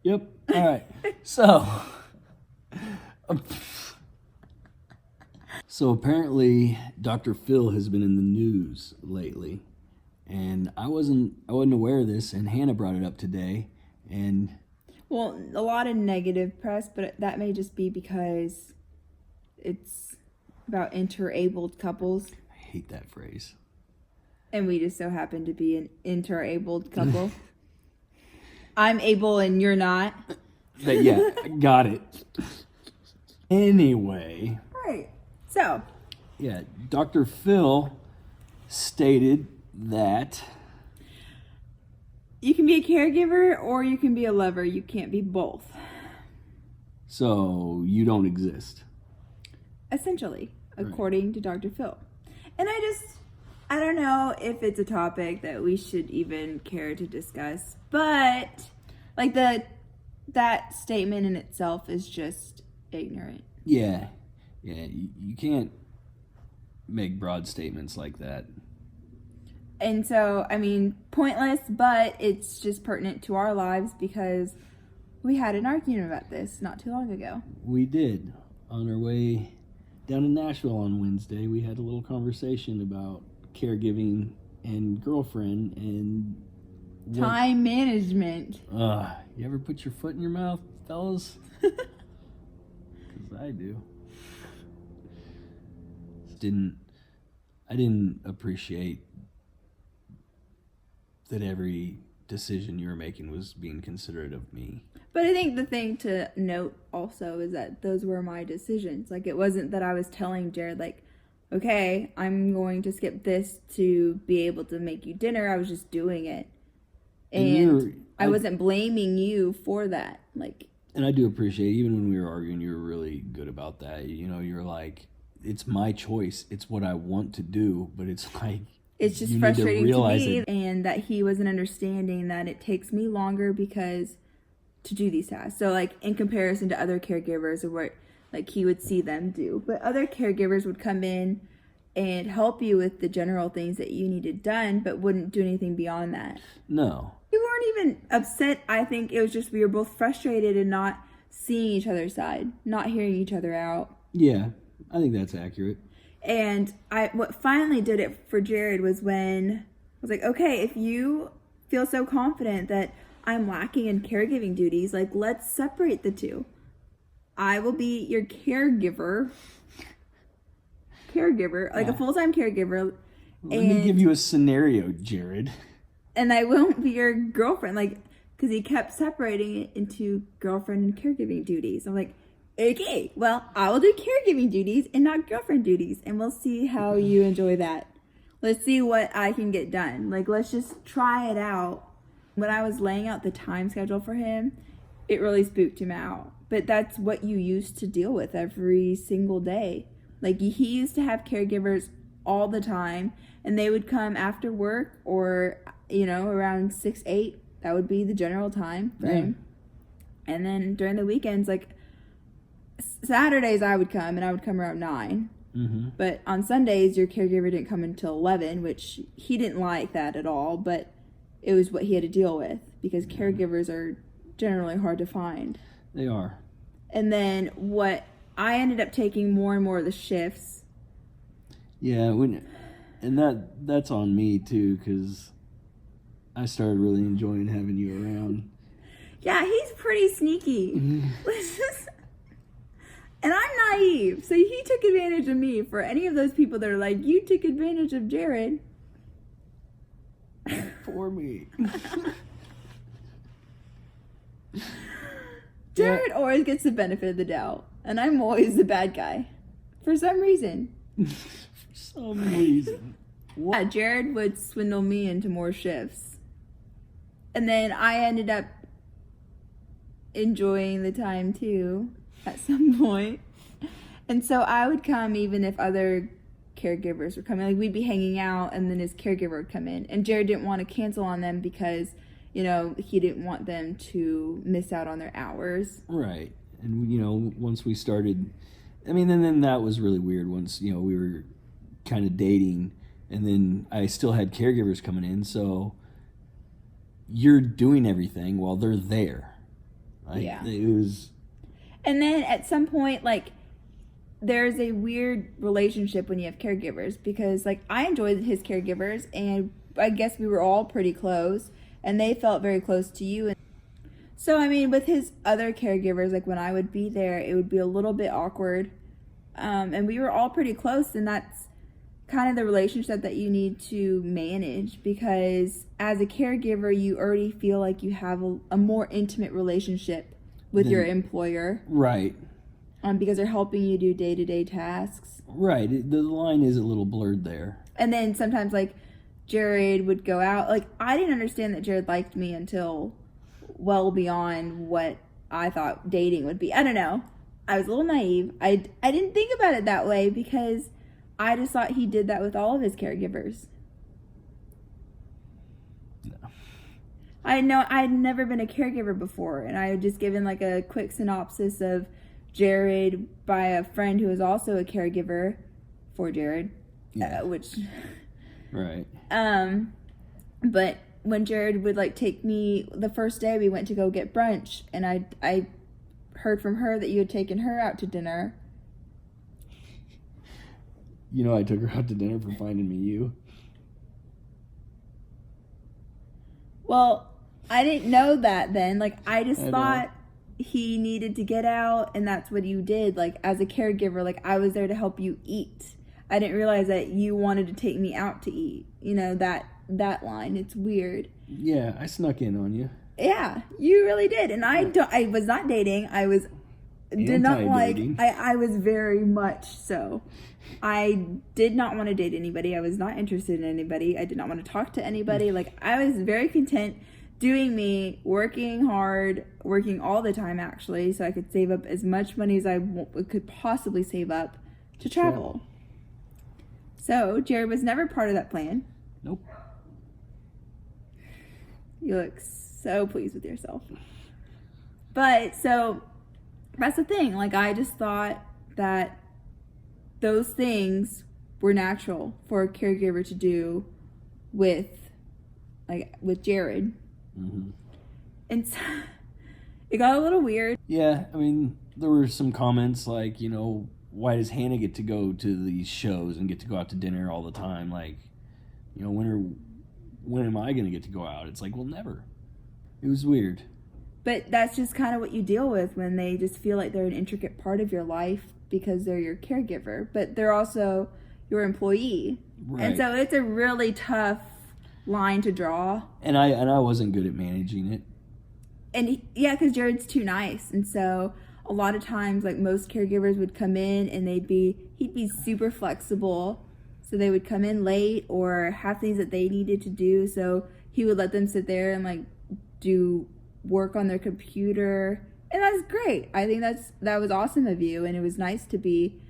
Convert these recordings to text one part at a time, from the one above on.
Yep. All right. So, apparently, Dr. Phil has been in the news lately, and I wasn't aware of this, and Hannah brought it up today, and well, a lot of negative press, but that may just be because it's about interabled couples. I hate that phrase. And we just so happen to be an interabled couple. I'm able and you're not. But yeah, got it. Anyway. Right. So. Yeah, Dr. Phil stated that you can be a caregiver or you can be a lover. You can't be both. So you don't exist. Essentially, according to Dr. Phil. And I don't know if it's a topic that we should even care to discuss, but like that statement in itself is just ignorant. Yeah, you can't make broad statements like that. And so, I mean, pointless, but it's just pertinent to our lives because we had an argument about this not too long ago. We did. On our way down to Nashville on Wednesday, we had a little conversation about caregiving and girlfriend and time management. You ever put your foot in your mouth, fellas? Because I do. I didn't appreciate that every decision you were making was being considerate of me. But I think the thing to note also is that those were my decisions. Like, it wasn't that I was telling Jared, like, okay, I'm going to skip this to be able to make you dinner. I was just doing it. And I wasn't blaming you for that. Like, and I do appreciate, even when we were arguing, you were really good about that. You know, you're like, it's my choice. It's what I want to do. But it's like, it's just frustrating to me. And that he wasn't understanding that it takes me longer because to do these tasks. So, like, in comparison to other caregivers or what, like, he would see them do. But other caregivers would come in and help you with the general things that you needed done, but wouldn't do anything beyond that. No. You weren't even upset. I think it was just we were both frustrated and not seeing each other's side, not hearing each other out. Yeah, I think that's accurate. And what finally did it for Jared was when I was like, okay, if you feel so confident that I'm lacking in caregiving duties, like, let's separate the two. I will be your caregiver, like a full-time caregiver. Let me give you a scenario, Jared. And I won't be your girlfriend, like, because he kept separating it into girlfriend and caregiving duties. I'm like, okay, well, I will do caregiving duties and not girlfriend duties, and we'll see how you enjoy that. Let's see what I can get done. Like, let's just try it out. When I was laying out the time schedule for him, it really spooked him out. But that's what you used to deal with every single day. Like, he used to have caregivers all the time, and they would come after work or, around 6, 8. That would be the general time for him. And then during the weekends, like, Saturdays I would come, and I would come around 9. Mm-hmm. But on Sundays, your caregiver didn't come until 11, which he didn't like that at all, but it was what he had to deal with because caregivers are generally hard to find. They are. And then I ended up taking more and more of the shifts. Yeah, and that's on me too, because I started really enjoying having you around. Yeah, he's pretty sneaky. And I'm naive, so he took advantage of me. For any of those people that are like, you took advantage of Jared. For me. Jared always gets the benefit of the doubt, and I'm always the bad guy. For some reason. For some reason. Yeah, Jared would swindle me into more shifts. And then I ended up enjoying the time too at some point. And so I would come even if other caregivers were coming. Like, we'd be hanging out, and then his caregiver would come in. And Jared didn't want to cancel on them because, he didn't want them to miss out on their hours. Right. And, once we started, and then that was really weird once, we were kind of dating, and then I still had caregivers coming in, so you're doing everything while they're there, It was. And then at some point, like, there's a weird relationship when you have caregivers, because, like, I enjoyed his caregivers, and I guess we were all pretty close, and they felt very close to you. So, I mean, with his other caregivers, like, when I would be there, it would be a little bit awkward. And we were all pretty close, and that's kind of the relationship that you need to manage, because as a caregiver, you already feel like you have a more intimate relationship with your employer. Right. Because they're helping you do day-to-day tasks. Right. The line is a little blurred there. And then sometimes, like, Jared would go out. Like, I didn't understand that Jared liked me until well beyond what I thought dating would be. I don't know. I was a little naive. I didn't think about it that way, because I just thought he did that with all of his caregivers. No. I'd never been a caregiver before, and I had just given, like, a quick synopsis of Jared by a friend who was also a caregiver for Jared. Yeah. Which... Right. But when Jared would, like, take me, the first day we went to go get brunch, and I heard from her that you had taken her out to dinner. You know, I took her out to dinner for finding me you. Well, I didn't know that then. Like, I just thought he needed to get out, and that's what you did. Like, as a caregiver, like, I was there to help you eat. I didn't realize that you wanted to take me out to eat. You know, that line. It's weird. Yeah, I snuck in on you. Yeah, you really did. And I was not dating. I was did not like I was very much so. I did not want to date anybody. I was not interested in anybody. I did not want to talk to anybody. Like, I was very content doing me, working hard, working all the time, actually, so I could save up as much money as I could possibly save up to travel. So Jared was never part of that plan. Nope. You look so pleased with yourself. But, so, that's the thing. Like, I just thought that those things were natural for a caregiver to do with Jared. Mm-hmm. And so, it got a little weird. Yeah, I mean, there were some comments like, you know, why does Hannah get to go to these shows and get to go out to dinner all the time? Like, you know, when am I going to get to go out? It's like, well, never. It was weird. But that's just kind of what you deal with when they just feel like they're an intricate part of your life because they're your caregiver. But they're also your employee. Right. And so it's a really tough line to draw. And I wasn't good at managing it. And because Jared's too nice. And so a lot of times, like, most caregivers would come in and he'd be super flexible. So they would come in late or have things that they needed to do. So he would let them sit there and, like, do work on their computer. And that's great. I think that was awesome of you. And it was nice to be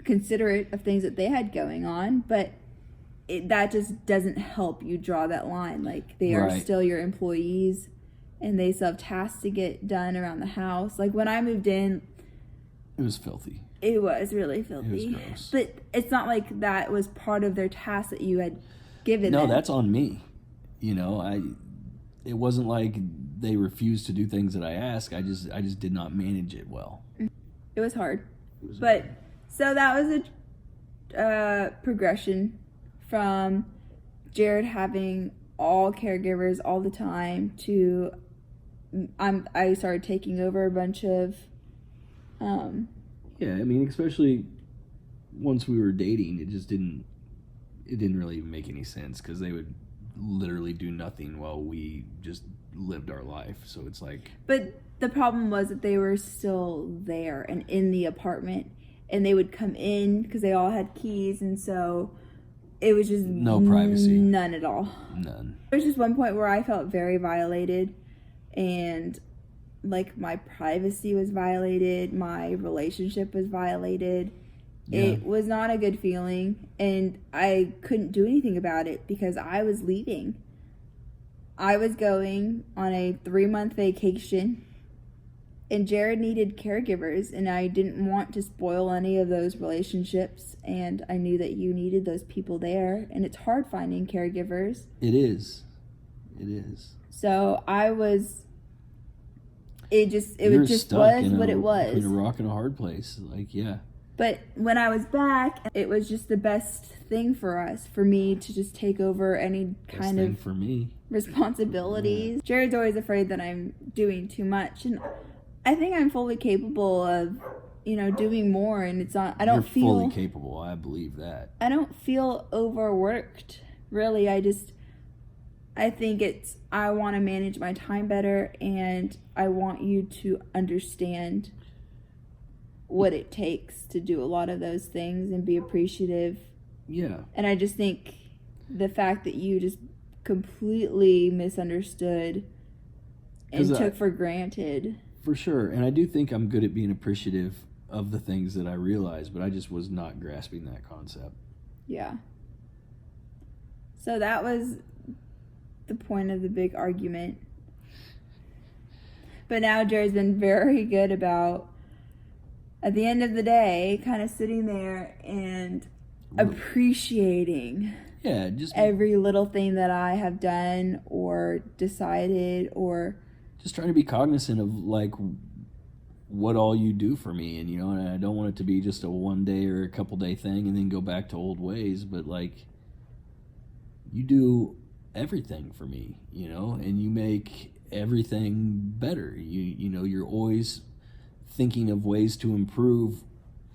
considerate of things that they had going on. But that just doesn't help you draw that line. Like, they are still your employees. And they still have tasks to get done around the house. Like, when I moved in... It was filthy. It was really filthy. It was gross. But it's not like that was part of their task that you had given them. No, that's on me. You know, it wasn't like they refused to do things that I asked. I just did not manage it well. It was hard. So that was a progression from Jared having all caregivers all the time to... I started taking over a bunch of yeah, I mean, especially once we were dating, it didn't really make any sense because they would literally do nothing while we just lived our life. So it's like... But the problem was that they were still there and in the apartment, and they would come in because they all had keys, and so it was just no privacy. None at all. None. There was just one point where I felt very violated, and like my privacy was violated, my relationship was violated. Yeah. It was not a good feeling, and I couldn't do anything about it because I was leaving. I was going on a 3-month vacation, and Jared needed caregivers, and I didn't want to spoil any of those relationships, and I knew that you needed those people there, and it's hard finding caregivers. It is. So I was it You're just stuck was in what it was. between a rock and a hard place. Like, yeah. But when I was back, it was just the best thing for us, for me to just take over any kind of for me. responsibilities. Yeah. Jared's always afraid that I'm doing too much, and I think I'm fully capable of, doing more. And it's not. You're fully capable. I believe that. I don't feel overworked, really. I think I want to manage my time better, and I want you to understand what it takes to do a lot of those things and be appreciative. Yeah. And I just think the fact that you just completely misunderstood and took for granted. For sure. And I do think I'm good at being appreciative of the things that I realize, but I just was not grasping that concept. Yeah. So that was the point of the big argument. But now Jared's been very good about, at the end of the day, kind of sitting there and appreciating just every little thing that I have done or decided, or just trying to be cognizant of like what all you do for me. And and I don't want it to be just a one day or a couple day thing and then go back to old ways, but like you do everything for me, and you make everything better. You're always thinking of ways to improve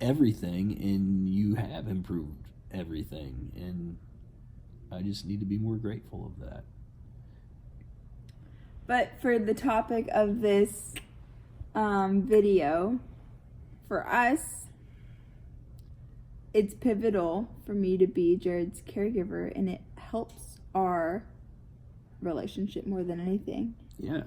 everything, and you have improved everything, and I just need to be more grateful of that. But for the topic of this video, for us, it's pivotal for me to be Jared's caregiver, and it helps our relationship more than anything. Yeah.